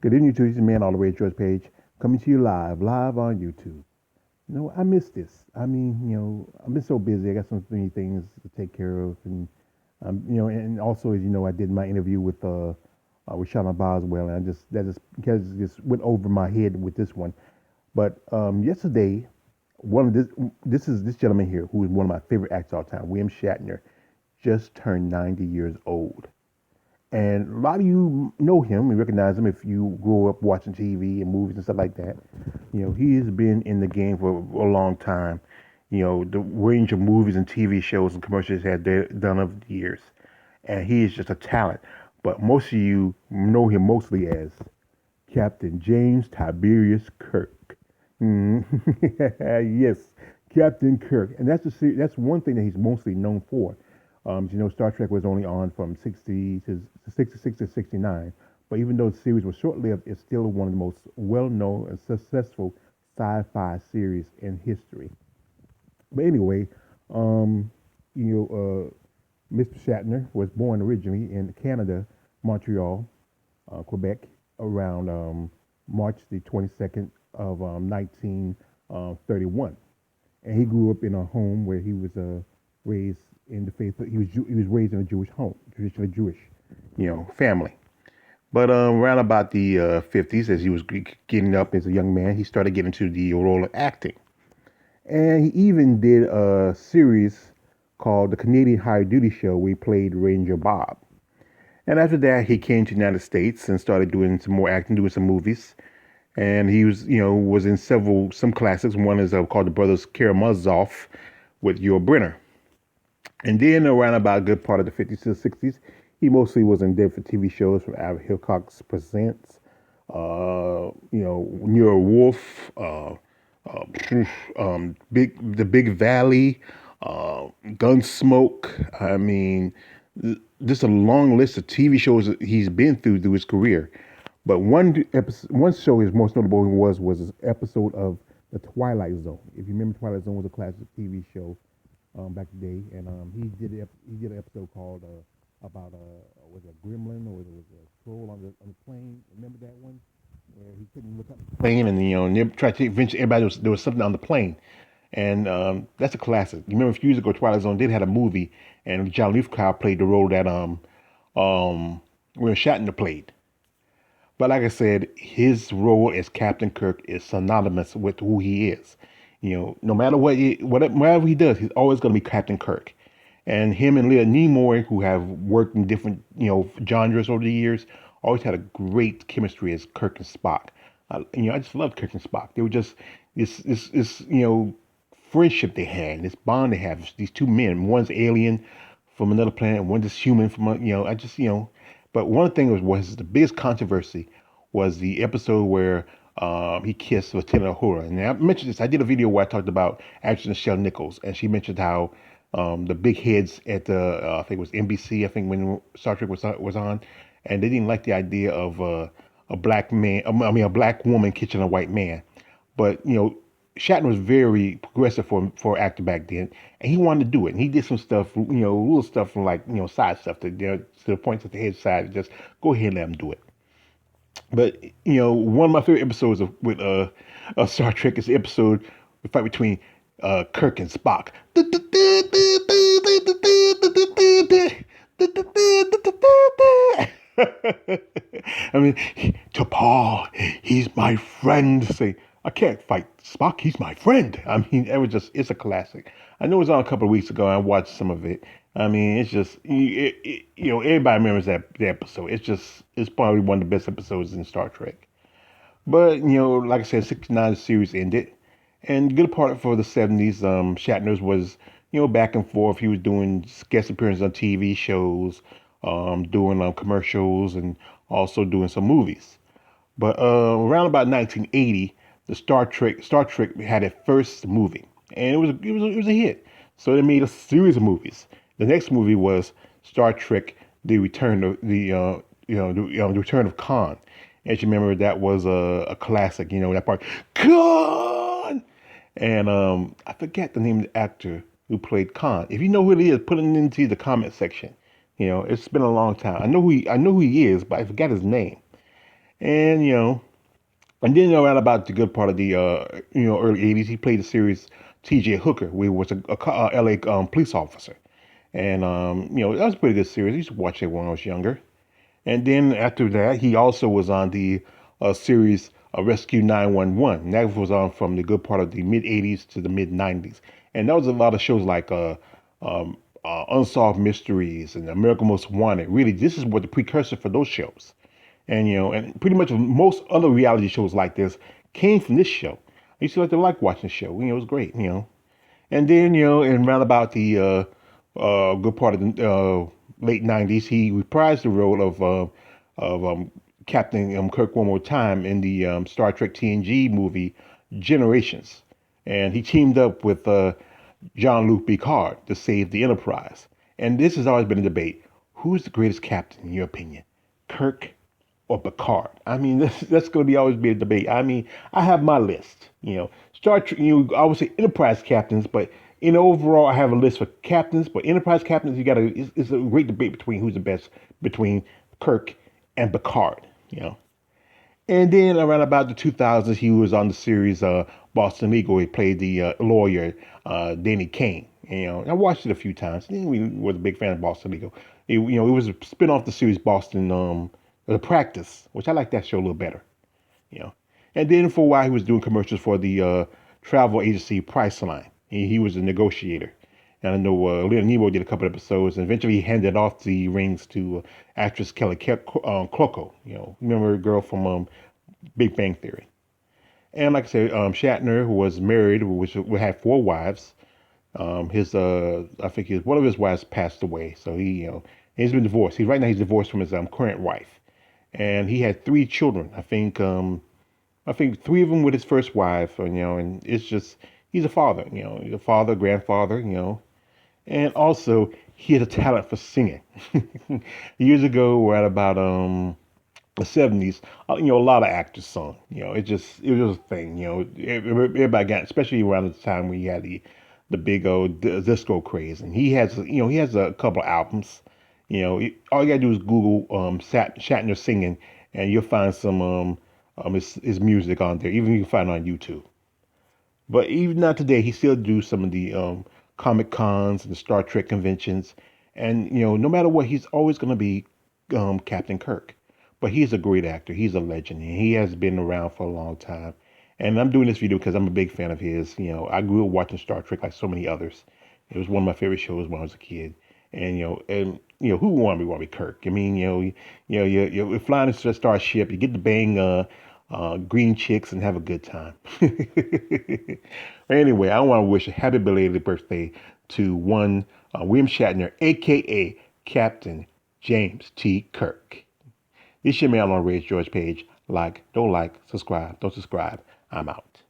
Good evening to you, man, all the way at George Page, coming to you live on YouTube. I miss this. I've been so busy. I got so many things to take care of, and and also, as you know, I did my interview with Shatner Boswell, and that just went over my head with this one. But yesterday, one of this gentleman here, who is one of my favorite actors of all time, William Shatner, just turned 90 years old. And a lot of you know him and recognize him if you grew up watching TV and movies and stuff like that. He has been in the game for a long time. The range of movies and TV shows and commercials he had done over the years. And he is just a talent. But most of you know him mostly as Captain James Tiberius Kirk. Yes, Captain Kirk. And that's one thing that he's mostly known for. Star Trek was only on from 66 to 69, but even though the series was short-lived, it's still one of the most well-known and successful sci-fi series in history. But anyway, um, Mr. Shatner was born originally in Canada, Montreal, Quebec, around March the 22nd of 1931, and he grew up in a home where he was raised in the faith. He was raised in a Jewish home, traditionally Jewish, family. But around about the 50s, as he was getting up as a young man, he started getting into the role of acting, and he even did a series called the Canadian High Duty Show, where he played Ranger Bob. And after that, he came to the United States and started doing some more acting, doing some movies. And he was in some classics. One is called The Brothers Karamazov with Yul Brynner. And then around about a good part of the 50s to the 60s, he mostly was in different TV shows from Albert Hitchcock's Presents, Nero Wolf, The Big Valley, Gunsmoke. I mean, just a long list of TV shows that he's been through his career. But one show his most notable was his episode of The Twilight Zone. If you remember, Twilight Zone was a classic TV show back in the day, and he did an episode called about was it a gremlin or was it a troll on the plane? Remember that one where he couldn't look up the plane, and tried to convince everybody there was something on the plane, and that's a classic. You remember a few years ago, Twilight Zone did had a movie, and John Lithgow played the role that William Shatner played. But like I said, his role as Captain Kirk is synonymous with who he is. No matter whatever he does, he's always going to be Captain Kirk. And him and Leonard Nimoy, who have worked in different genres over the years, always had a great chemistry as Kirk and Spock. I just loved Kirk and Spock. They were just this friendship they had, this bond they have. These two men, one's alien from another planet, one's just human from I just But one thing was the biggest controversy was the episode where he kissed Lieutenant Uhura. And I mentioned this. I did a video where I talked about actress Michelle Nichols, and she mentioned how the big heads at the I think it was NBC. I think when Star Trek was on, and they didn't like the idea of a black man. A black woman kissing a white man. But Shatner was very progressive for actor back then, and he wanted to do it. And he did some stuff, little stuff from like side stuff to the point that the head side just go ahead and let him do it. But one of my favorite episodes of Star Trek is the episode the fight between Kirk and Spock. I mean, to Paul, he's my friend. Say, I can't fight Spock. He's my friend. I mean, it's a classic. I know it was on a couple of weeks ago. I watched some of it. I mean, it's just, everybody remembers that episode. It's probably one of the best episodes in Star Trek. But, like I said, 69, the series ended. And good part for the 70s, Shatner's was, back and forth. He was doing guest appearances on TV shows, doing commercials, and also doing some movies. But around about 1980, the Star Trek had its first movie, and it was a hit. So they made a series of movies. The next movie was Star Trek: The Return of the Return of Khan. As you remember, that was a classic. That part, Khan, and I forget the name of the actor who played Khan. If you know who it is, put it into the comment section. It's been a long time. I know who he is, but I forgot his name. And and then around about the good part of the early '80s, he played the series T.J. Hooker, where he was a L.A. Police officer, and that was a pretty good series. I used to watch it when I was younger. And then after that, he also was on the series Rescue 911. That was on from the good part of the mid '80s to the mid '90s, and that was a lot of shows like Unsolved Mysteries and America Most Wanted. Really, this is what the precursor for those shows. And and pretty much most other reality shows like this came from this show. I used to like watching the show. It was great. And then in round about the good part of the late '90s, he reprised the role of Captain Kirk one more time in the Star Trek TNG movie Generations, and he teamed up with Jean-Luc Picard to save the Enterprise. And this has always been a debate: who's the greatest captain in your opinion, Kirk or Picard? I mean, that's going to be always be a debate. I mean, I have my list. Star Trek. I would say Enterprise captains, but overall, I have a list for captains. But Enterprise captains, you got to. It's a great debate between who's the best between Kirk and Picard. And then around about the 2000s, he was on the series Boston Legal. He played the lawyer Danny Kane. I watched it a few times. I really was a big fan of Boston Legal. It was a spin off the series Boston The Practice, which I like that show a little better. You know, and then for a while he was doing commercials for the travel agency Priceline. He was a negotiator. And I know Leonard Nimoy did a couple of episodes, and eventually he handed off the rings to actress Kelly Cloco. Remember a girl from Big Bang Theory. And like I said, Shatner, who was married, which had four wives. His I think one of his wives passed away, so he's been divorced. Right now he's divorced from his current wife, and he had three children. I think three of them with his first wife. And it's just he's a father. He's a father, grandfather. And also he has a talent for singing. Years ago, at about the '70s, a lot of actors sung. It was a thing. Everybody got, especially around the time when you had the big old disco craze, and he has a couple of albums. All you gotta do is Google Shatner singing, and you'll find some his music on there. Even you can find it on YouTube. But even not today, he still do some of the Comic Cons and the Star Trek conventions, and no matter what, he's always gonna be Captain Kirk. But he's a great actor. He's a legend, and he has been around for a long time. And I'm doing this video because I'm a big fan of his. I grew up watching Star Trek like so many others. It was one of my favorite shows when I was a kid. And who want to be Kirk? I mean, you're flying a starship. You get to bang green chicks and have a good time. Anyway, I want to wish a happy belated birthday to one William Shatner, aka Captain James T. Kirk. This your man on Ray's George page. Like, don't like, subscribe, don't subscribe. I'm out.